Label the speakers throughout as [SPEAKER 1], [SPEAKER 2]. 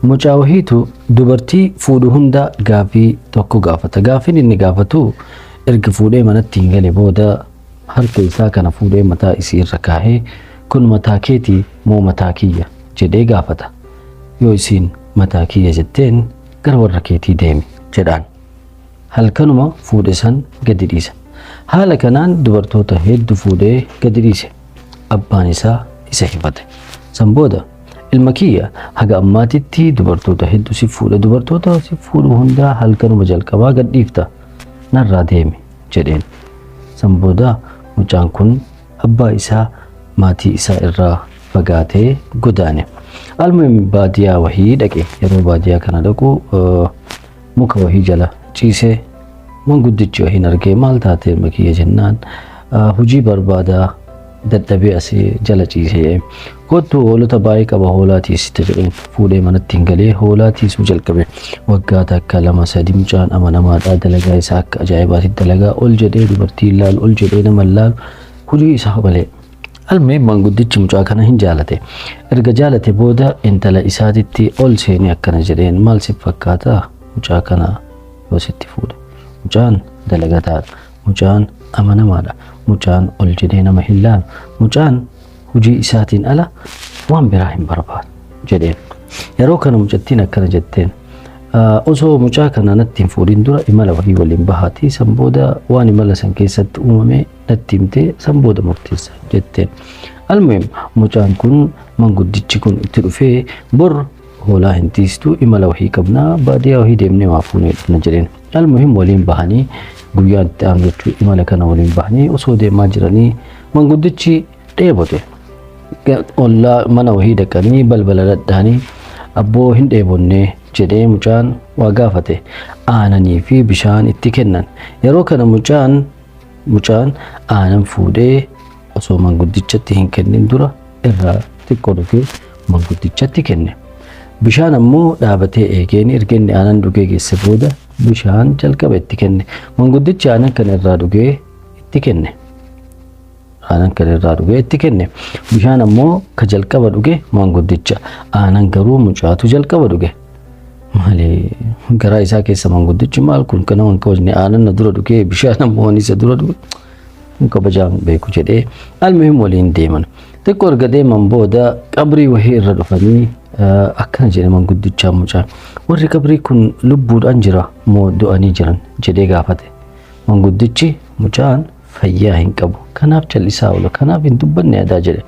[SPEAKER 1] mucaawahiitu dubartii fuudhu hunda gaafii tokko gaafata. Gaafiin inni gaafatu erga fuudhee manatti hin gale booda harka isaa kana fuudhee mataa isii irra kaahee kun mataa keetii moo mataa kiyya jedhee gaafata. Yoo isiin mataa kiyya jetteen gara warra keetii deemi jedhaan. Halkanuma fuudhe san gadi dhiisa. Haala kanaan dubartoota hedduu fuudhee gadi dhiise. Abbaan isaa isa hifate. San booda ilma kiyya haga ammaatitti dubartoota hedduu si fuudha. Dubartoota si fuudhu hundaa halkanuma jalqabaa gad dhiifta. Narraa deemi jedheen. San booda mucaan kun abbaa isaa maatii isaa irraa fagaatee godaane. Almuhim baadiyaa wahii dhaqe. Yeroo baadiyaa kana dhaqu muka wahii jala ciisee manguddichi wahiin argee maal taatee ilma kiyya jennaan hujii barbaadaa dadhabee asii jala ciisee kottu hoolota baay'ee qaba hoolaatiis jedheen fuudhee manatti hin galee hoolaatiisuu jalqabe. Waggaa takka lama sadi mucaan amanamaadhaa dalagaa isaa akka ajaa'ibaatti dalagaa ol jedhee dubartii ilaalu ol jedhee nama ilaalu hujii isaa malee. Almuhim manguddichi mucaa kana hin jaalate. Erga jaalate booda intala isaatitti ol seenee akkana jedheen maal si fakkaata mucaa kana yoo sitti fuudhe. Mucaan dalagataadha. Mucaan amanamaadha. Mucaan ol jedhee nama hin laalu. Mucaan hujii isaatiin ala waan biraa hin barbaadu jedheen. Yeroo kana mucattiin akkana jetteen osoo mucaa kana natti hin fuudhin dura imala wahii waliin bahaati. San booda waan imala san keessatti uumame natti himtee san booda murteessa jetteen. Almuhim mucaan kun manguddichi kun itti dhufee bor hoolaa hin tiistu imala wahii qabnaa baadiyaa wahii deemnee waa fuunee dhufna jedheen. Almuhim waliin bahanii guyyaa itti aanu jechuu imala kana waliin bahanii osoo deemaa jiranii manguddichi dheebote. Ollaa mana wahii dhaqanii balbala dhadhaanii abboo hin dheebonne jedhee mucaan waa gaafate. Aananii fi bishaan itti kennan. Yeroo kana mucaan aanan fuudhee osoo manguddichatti hin kennin dura irraa xiqqoo dhugee manguddichatti kenne. Bishaan ammoo dhaabatee eegeen erga inni aanan dhugee geesse booda bishaan jalqaba itti kenne. Manguddichi aanan kana irraa dhugee itti kenne. Aanan kana irraa dhugee itti kenne. Bishaan ammoo ka jalqaba dhuge manguddicha. Aanan garuu mucaatu jalqaba dhuge. Maali garaa isaa keessa manguddichi maal kun kana waan kabajne aanan na dura dhugee bishaan ammoo isa dura dhuge. Kabajaan beeku jedhee almuhim waliin deeman. Xiqqoo erga deeman booda qabrii wahii irra dhufanii akkana jedhe manguddichaan mucaan warri qabrii kun lubbuudhaan jira moo du'anii jiran jedhee gaafate. Manguddichi mucaan fayyaa hin qabu kanaaf callisaa oola kanaaf hin dubbanne adaa jedhe.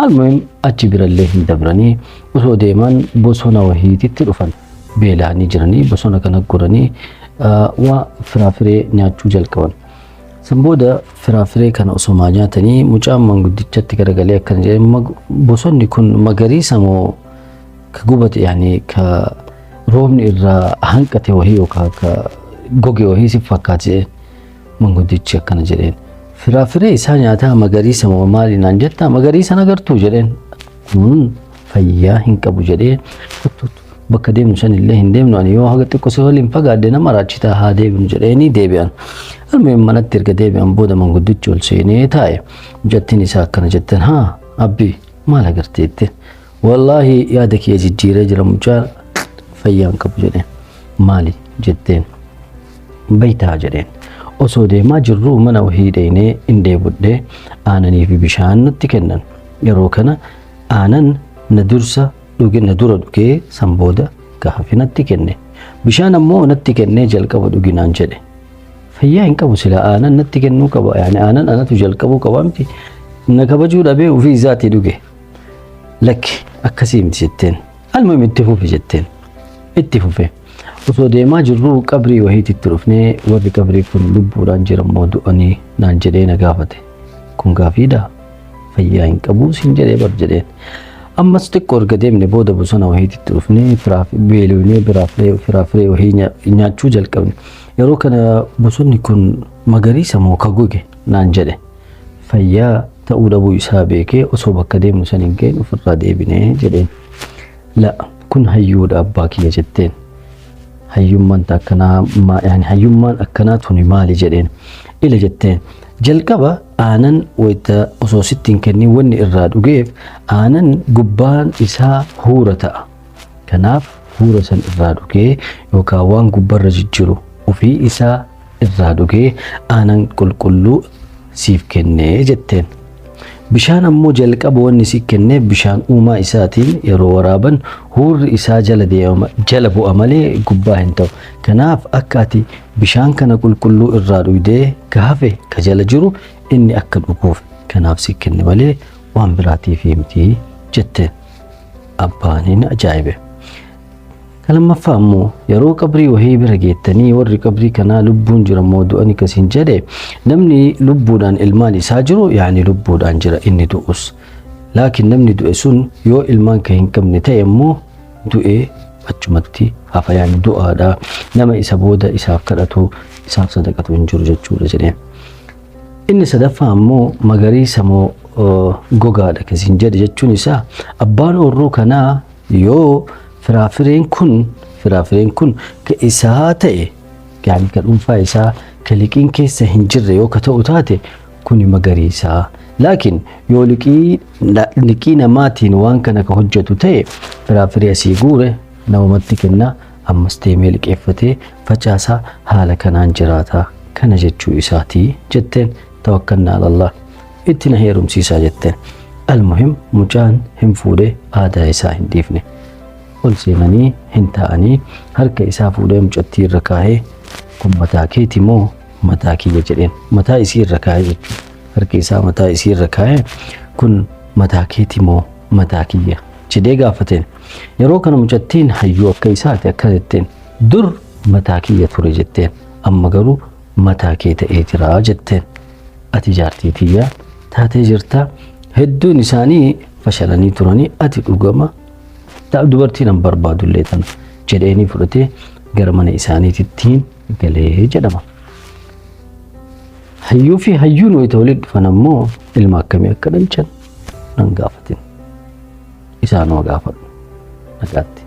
[SPEAKER 1] Almuhim achi birallee hin dabranii osoo deeman bosona wahiititti dhufan. Beela'anii jiranii bosona kana goranii waa firaafiree nyaachuu jalqaban. San booda firaafiree kana osoo nyaatanii mucaan manguddichatti garagalee akkana jedhe bosonni kun magariisa moo ka gubate yaani ka roobni irraa hanqate wahii yookaan ka goge wahii si fakkaate manguddichi akkana jedheen. Firaafiree isaa nyaataa magariisa moo maali naan jetta magariisa nagartuu jedheen. Fayyaa hin qabu jedhee bakka deemnu san illee hin deemnu ani yoo haga xiqqoo si waliin fagaadde nama raachitaa haa deebinu jedhanii deebi'an. Almuhim manatti erga deebi'an booda manguddichi ol seenee taa'e. Mucattiin isaa akkana jetteen haa abbii maal agarteette? Wallaahi yaada kee jijjiiree jira mucaan fayyaa hin qabu jedheen. Maali jetteen? Baytaa jedheen. Osoo deemaa jirru mana wahii dheenee hin deebudhee aananii fi bishaan nutti kennan. Yeroo kana aanan na dura dhugee san booda gaafa natti kenne. Bishaan ammoo natti kennee jalqaba dhuginaan jedhe. Fayyaa hin qabu sila aanan natti kennuu qaba yaani aanan anatu jalqabuu qaba miti. Na kabajuu dhabee ofii isaatii dhuge. Lakki akkasii miti jetteen. Almuhim itti fufi jetteen. Itti fufe. Osoo deemaa jirru qabrii wahiititti dhufnee warri qabrii kun lubbuudhaan jiran moo du'anii naan jedhee na gaafate. Kun gaafiidha. Fayyaa hin qabu siin jedhee bar jedheen. Ammas xiqqoo erga deemne booda bosona wahiititti dhufnee beelofnee firaafiree wahii nyaachuu jalqabne. Yeroo kana bosonni kun magariisa moo ka goge naan jedhe. Fayyaa ta'uu dhabuu isaa beekee osoo bakka deemnu san hin geenye ofirraa deebinee jedheen. La kun hayyuudha abbaa kiyya jetteen. Hayyummaan akkanaa tuni maali jedheen. Ila jetteen. Jalqaba aanan wayita osoo sitti hin kennin wanni irraa dhugeef aanan gubbaan isaa huura ta'a. Kanaaf huura san irraa dhugee yookaan waan gubbarra jijjiru ofii isaa irraa dhugee aanan qulqulluu siif kennee jetteen. Bishaan ammoo jalqaba wanni si kennee bishaan uumaa isaatiin yeroo waraaban huurri isaa jala bu'a malee gubbaa hin ta'u. Kanaaf akka ati bishaan kana qulqulluu irraa dhugdee gaafe ka jala jiru inni akka dhuguuf kanaaf si kenne malee waan biraatiif miti jetteen. Abbaaniin ajaa'ibe. Lammaffaa ammoo yeroo qabrii wahii bira geettanii warri qabrii kanaa lubbuun jira moo du'ani kasiin jedhe namni lubbuudhaan ilmaan isaa jiru yaani lubbuudhaan jira inni du'us. Laakiin namni du'e sun yoo ilmaan ka hin qabne ta'e immoo du'ee achumatti hafa yaani du'aadha. Nama isa booda isaaf kadhatu isaaf sadaqatu hin jiru jechuudha jedhee. Inni sadaffaa ammoo magariisa moo gogaadha kasiin jedhe jechuun isaa abbaan oorruu kanaa yoo Firaafireen kun ka isaa ta'e yaani ka dhuunfaa isaa ka liqiin keessa hin jirre yoo ka ta'u taate kuni magariisaa. Laakiin yoo liqii namaatiin waan kana ka hojjetu ta'e firaafirii asii guure namatti kenna ammas deemee liqeeffatee facaasaa haala kanaan jiraata kana jechuu isaatii jetteen. Tawakkalnaa alallah itti na heerumsiisaa jetteen. Almuhim mucaan hin fuudhee aadaa isaa hin dhiifne. Ol seenanii hin taa'anii harka isaa fuudhee mucattii irra kaa'ee kun mataa keeti moo mataa kiyya jedheen. Mataa isii irra kaa'ee jechuudha. Harka isaa mataa isii irra kaa'ee kun mataa keeti moo mataa kiyya jedhee gaafateen. Yeroo kana mucattiin hayyuu akka isaati akka jetteen dur mataa kiyya ture jetteen amma garuu mataa kee ta'ee jira jetteen. Ati jaartii tiyya taatee jirta. Hedduun isaanii fashalanii turanii ati dhugama dubartiin an barbaadu illee tan jedheenii fudhatee gara mana isaaniittiin galee jedhama. Hayyuu fi hayyuun wayita walitti dhufan ammoo ilma akkamii akka dhalchan nan gaafatin. Isaanuma gaafadhu nagaatti.